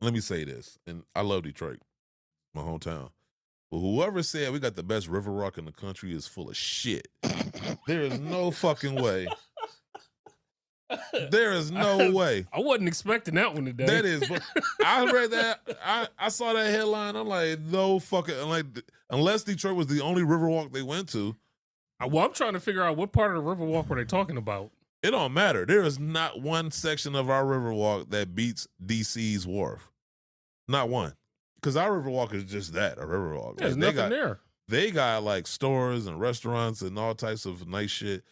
let me say this, and I love Detroit, my hometown. But whoever said we got the best Riverwalk in the country is full of shit. There is no fucking way. There is no way. I wasn't expecting that one today. That is, but I read that. I saw that headline. I'm like, no fucking, unless Detroit was the only Riverwalk they went to. Well, I'm trying to figure out what part of the Riverwalk were they talking about. It don't matter. There is not one section of our Riverwalk that beats DC's Wharf. Not one. Because our Riverwalk is just that, a Riverwalk. There's nothing there. They got like stores and restaurants and all types of nice shit.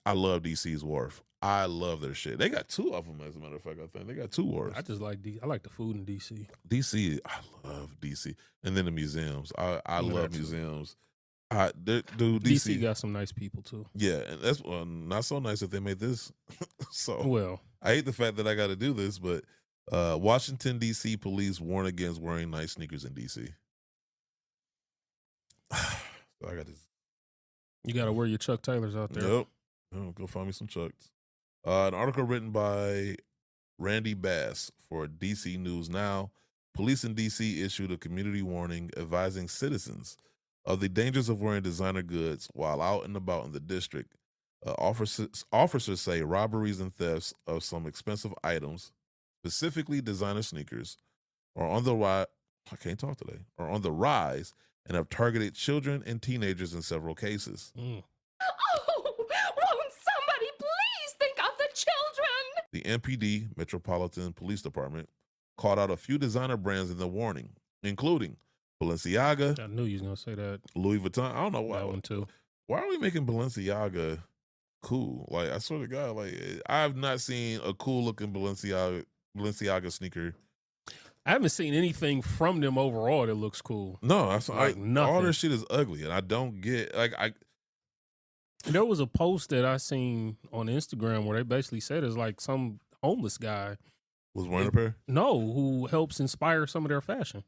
I love DC's Wharf. I love their shit. They got two of them, as a matter of fact. I think they got two wharfs. I just like I like the food in DC. I love DC, and then the museums. I love museums. DC got some nice people too. Yeah, and that's not so nice that they made this. So well, I hate the fact that I got to do this, but Washington D.C. police warn against wearing nice sneakers in D.C. So I got this. You got to wear your Chuck Taylors out there. Nope. Oh, go find me some Chucks. An article written by Randy Bass for DC News Now. Police in DC issued a community warning advising citizens of the dangers of wearing designer goods while out and about in the district. Officers say robberies and thefts of some expensive items, specifically designer sneakers, are on the rise. I can't talk today. Are on the rise and have targeted children and teenagers in several cases. The MPD, Metropolitan Police Department, called out a few designer brands in the warning, including Balenciaga. I knew you was going to say that. Louis Vuitton. I don't know why. That one too. Why are we making Balenciaga cool? Like, I swear to God, like, I have not seen a cool looking Balenciaga sneaker. I haven't seen anything from them overall that looks cool. No, that's like nothing. All their shit is ugly, and I don't get There was a post that I seen on Instagram where they basically said it's like some homeless guy was wearing a pair. No, who helps inspire some of their fashion.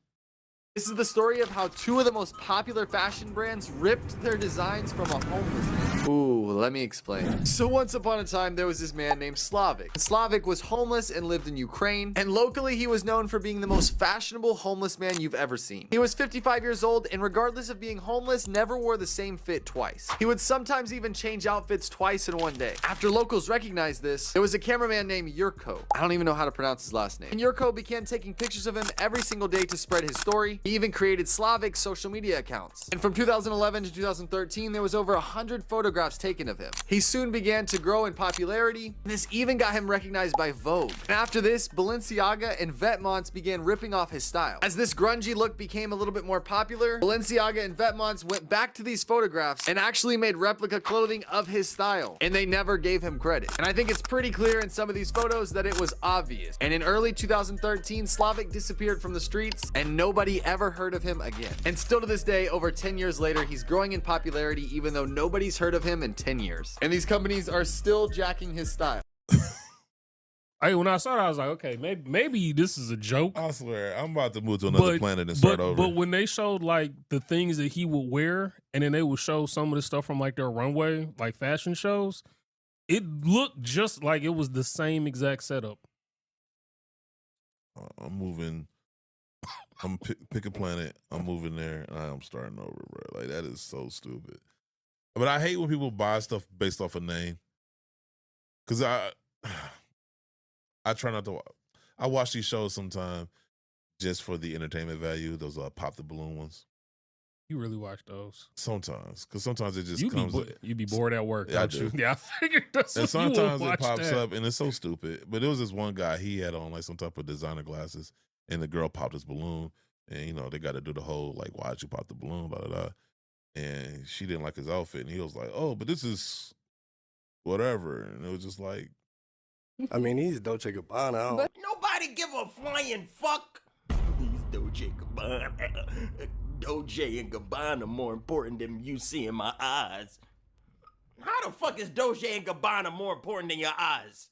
This is the story of how two of the most popular fashion brands ripped their designs from a homeless man. Ooh, let me explain. So once upon a time, there was this man named Slavik. Slavik was homeless and lived in Ukraine, and locally he was known for being the most fashionable homeless man you've ever seen. He was 55 years old, and regardless of being homeless, never wore the same fit twice. He would sometimes even change outfits twice in one day. After locals recognized this, there was a cameraman named Yurko. I don't even know how to pronounce his last name. And Yurko began taking pictures of him every single day to spread his story. He even created Slavik's social media accounts. And from 2011 to 2013, there was over 100 photographs taken of him. He soon began to grow in popularity. This even got him recognized by Vogue. And after this, Balenciaga and Vetements began ripping off his style. As this grungy look became a little bit more popular, Balenciaga and Vetements went back to these photographs and actually made replica clothing of his style. And they never gave him credit. And I think it's pretty clear in some of these photos that it was obvious. And in early 2013, Slavik disappeared from the streets and nobody ever heard of him again. And still to this day, over 10 years later, he's growing in popularity even though nobody's heard of him in 10 years. And these companies are still jacking his style. When I saw that, I was like, okay, maybe this is a joke. I swear, I'm about to move to another planet and start over. But when they showed like the things that he would wear, and then they would show some of the stuff from like their runway, like fashion shows, it looked just like it was the same exact setup. I'm moving. I'm pick a planet. I'm moving there, and I'm starting over, bro. Like, that is so stupid. But I hate when people buy stuff based off a name, because I try not to. I watch these shows sometimes just for the entertainment value. Those pop the balloon ones. You really watch those? Sometimes, because sometimes it just comes. You be bored at work, yeah, don't you? Yeah, I figured that's and what sometimes you would it pops watch that. up, and it's so stupid. But there was this one guy. He had on like some type of designer glasses. And the girl popped his balloon, and you know they got to do the whole like, why'd you pop the balloon, blah blah blah. And she didn't like his outfit, and he was like, "Oh, but this is whatever." And it was just like, I mean, he's Dolce Gabbana. But nobody give a flying fuck. He's Dolce Gabbana. Dolce and Gabbana more important than you see in my eyes. How the fuck is Dolce and Gabbana more important than your eyes?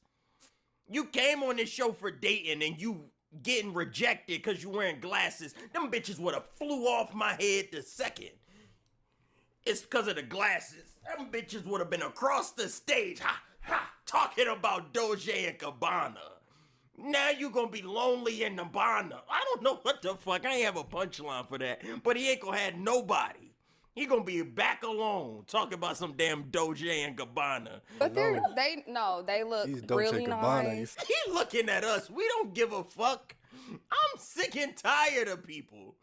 You came on this show for dating, and you getting rejected because you wearing glasses. Them bitches would have flew off my head the second. It's because of the glasses. Them bitches would have been across the stage, talking about Dolce and Gabbana. Now you gonna be lonely in Gabbana. I don't know what the fuck. I ain't have a punchline for that. But he ain't gonna have nobody. He gonna be back alone talking about some damn Doja and Gabbana. But they look He's Dolce really Gabbana. nice. He looking at us. We don't give a fuck. I'm sick and tired of people.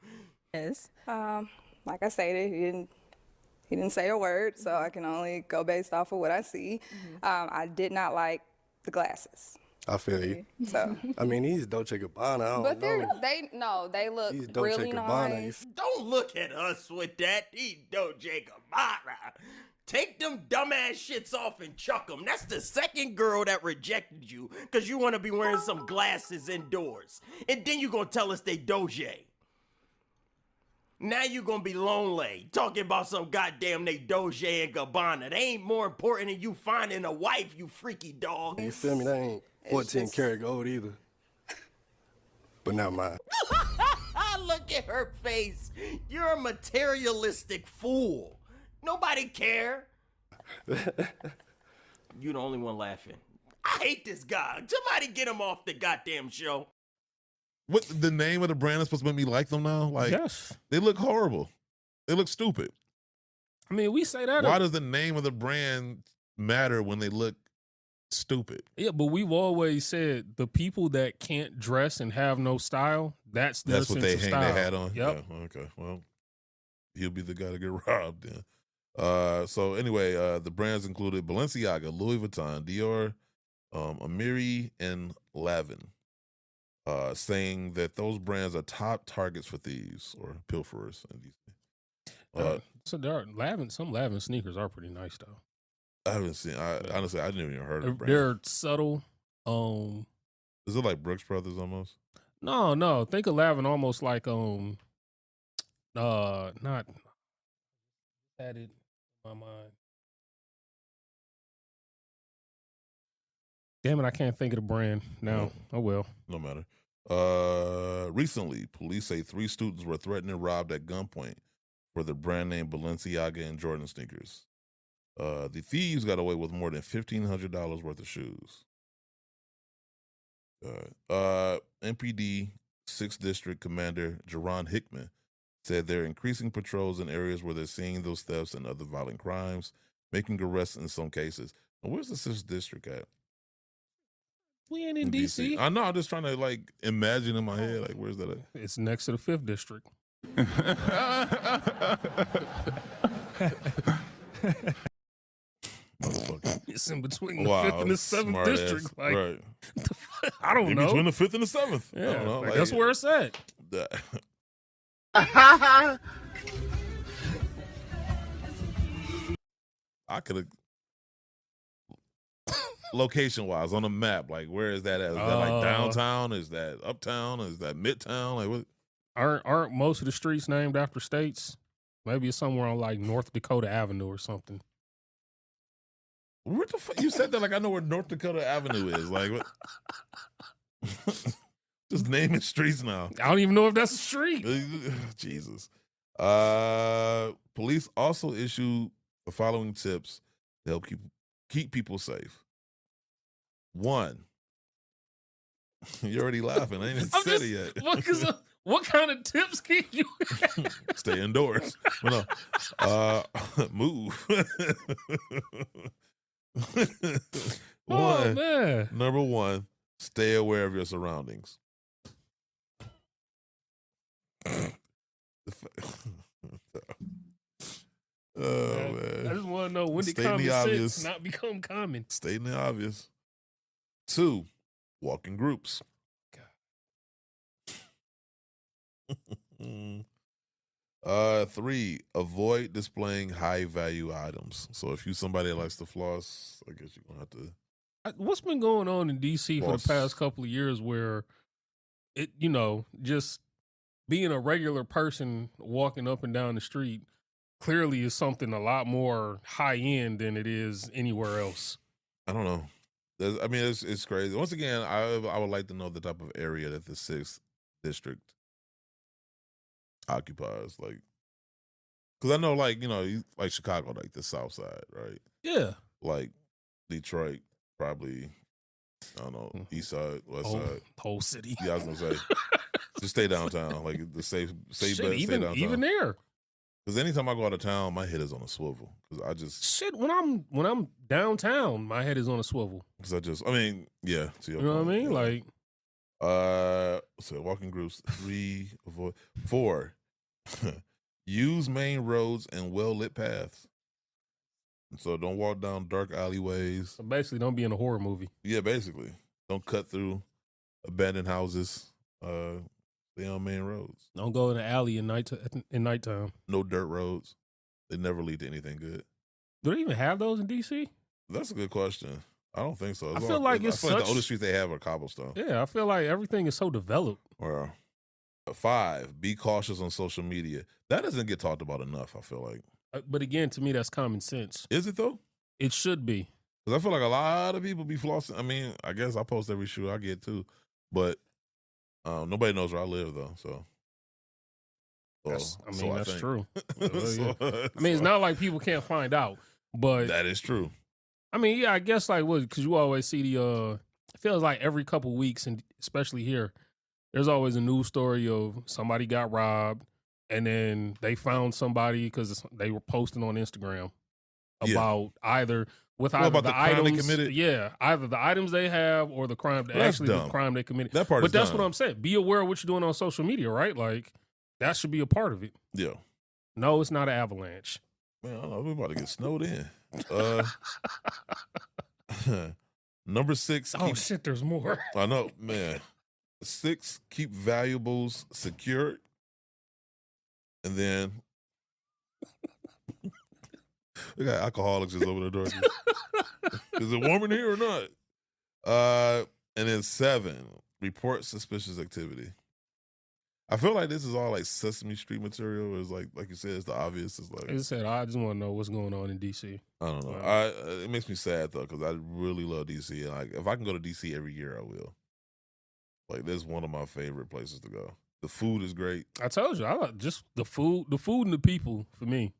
Yes. Like I stated, he didn't say a word, so I can only go based off of what I see. I did not like the glasses. I feel you. So, I mean, he's Dolce Gabbana. I but don't know. they look He's Dolce really Gabbana. nice. Don't look at us with that. He Doja Gabbana. Take them dumbass shits off and chuck them. That's the second girl that rejected you because you want to be wearing some glasses indoors. And then you going to tell us they Doja. Now you going to be lonely talking about some goddamn they Doja and Gabbana. They ain't more important than you finding a wife, you freaky dog. You feel me? That ain't 14 karat gold either. But not mine. Look at her face. You're a materialistic fool. Nobody care. You the only one laughing. I hate this guy. Somebody get him off the goddamn show. What the name of the brand is supposed to make me like them now? Like, Yes. they look horrible. They look stupid. I mean, we say that. Why does the name of the brand matter when they look stupid? Yeah, but we've always said the people that can't dress and have no style, that's their That's what sense they of hang style. their hat on. Yep. Yeah, okay. Well, he'll be the guy to get robbed then. So anyway, the brands included Balenciaga, Louis Vuitton, Dior, Amiri, and Lavin, saying that those brands are top targets for thieves or pilferers in DC. So there are some Lavin sneakers are pretty nice though. I haven't seen. Honestly, I didn't even heard of the brand. They're subtle. Is it like Brooks Brothers almost? No. Think of Lavin almost like not had it in my mind. Damn it, I can't think of the brand now. Oh well. No matter. Recently, police say 3 students were threatened and robbed at gunpoint for the brand name Balenciaga and Jordan sneakers. The thieves got away with more than $1,500 worth of shoes. MPD 6th District Commander Jerron Hickman said they're increasing patrols in areas where they're seeing those thefts and other violent crimes, making arrests in some cases. Now, where's the 6th District at? We ain't in DC. I know. I'm just trying to like imagine in my head, like, where's that at? It's next to the 5th District. It's in between the 5th and the 7th District. Ass. Like, Right. I don't know. Between the 5th and the 7th. I Yeah, don't know. like, that's where it's at. I could have location wise on the map, like where is that at? Is that like downtown? Is that uptown? Is that midtown? Like what? Aren't most of the streets named after states? Maybe it's somewhere on like North Dakota Avenue or something. Where the fuck you said that like I know where North Dakota Avenue is. Like what? Just naming streets now. I don't even know if that's a street. Jesus. Police also issued the following tips to help keep people safe. 1. You're already laughing. I ain't even said it yet. What kind of tips can you Stay indoors. But no. Move. Oh man. Number 1, stay aware of your surroundings. Oh man. I just want to know, when did Stating common the sense obvious. not become common? Stating the obvious. 2, walk in groups. 3, avoid displaying high value items. So if you somebody that likes to floss, I guess you're gonna have to. What's been going on in DC for Floss. the past couple of years where it, just being a regular person walking up and down the street clearly is something a lot more high end than it is anywhere else. I don't know. It's crazy. Once again, I would like to know the type of area that the 6th District occupies. Like, because I know, like, like Chicago, like the South Side, right? Yeah. Like Detroit, probably I don't know, east side, west whole, side. whole city. Yeah, I was gonna say, just stay downtown. Like the safe Shit, bet, stay even downtown. there. Because anytime I go out of town, my head is on a swivel. Because I just Shit, when I'm downtown, my head is on a swivel. I mean, yeah. To your You know point, what I mean? yeah. Like, so walking groups 3, avoid 4. Use main roads and well lit paths. So don't walk down dark alleyways. so basically, don't be in a horror movie. Yeah, basically. Don't cut through abandoned houses. Stay on main roads. Don't go in the alley in nighttime. No dirt roads. They never lead to anything good. Do they even have those in DC? That's a good question. I don't think so. I feel like it's the such- only streets they have are cobblestone. Yeah, I feel like everything is so developed. Or 5, be cautious on social media. That doesn't get talked about enough, I feel like. But again, to me, that's common sense. Is it though? It should be. Because I feel like a lot of people be flossing. I mean, I guess I post every shoe I get too. But nobody knows where I live though. So That's think. true. So- I mean, it's not like people can't find out, but that is true. I mean, yeah, I guess like what, because you always see it feels like every couple weeks, and especially here, there's always a news story of somebody got robbed, and then they found somebody because they were posting on Instagram about either about the the crime they items, committed? yeah, either the items they have or the crime, Well, that's actually the dumb. crime they committed. That part But is that's dumb. what I'm saying. Be aware of what you're doing on social media, right? Like that should be a part of it. Yeah. No, it's not an avalanche. Man, I don't know. We're about to get snowed in. Number 6. Oh shit, there's more. I know, man. 6, keep valuables secured. And then we got alcoholics just over the door. Is it warm in here or not? And then 7, report suspicious activity. I feel like this is all like Sesame Street material. It's like you said, it's the obvious. It's like As I said, I just want to know what's going on in DC. I don't know. Wow. It makes me sad though because I really love DC. And like if I can go to DC every year, I will. Like this is one of my favorite places to go. The food is great. I told you, I like just the food and the people for me.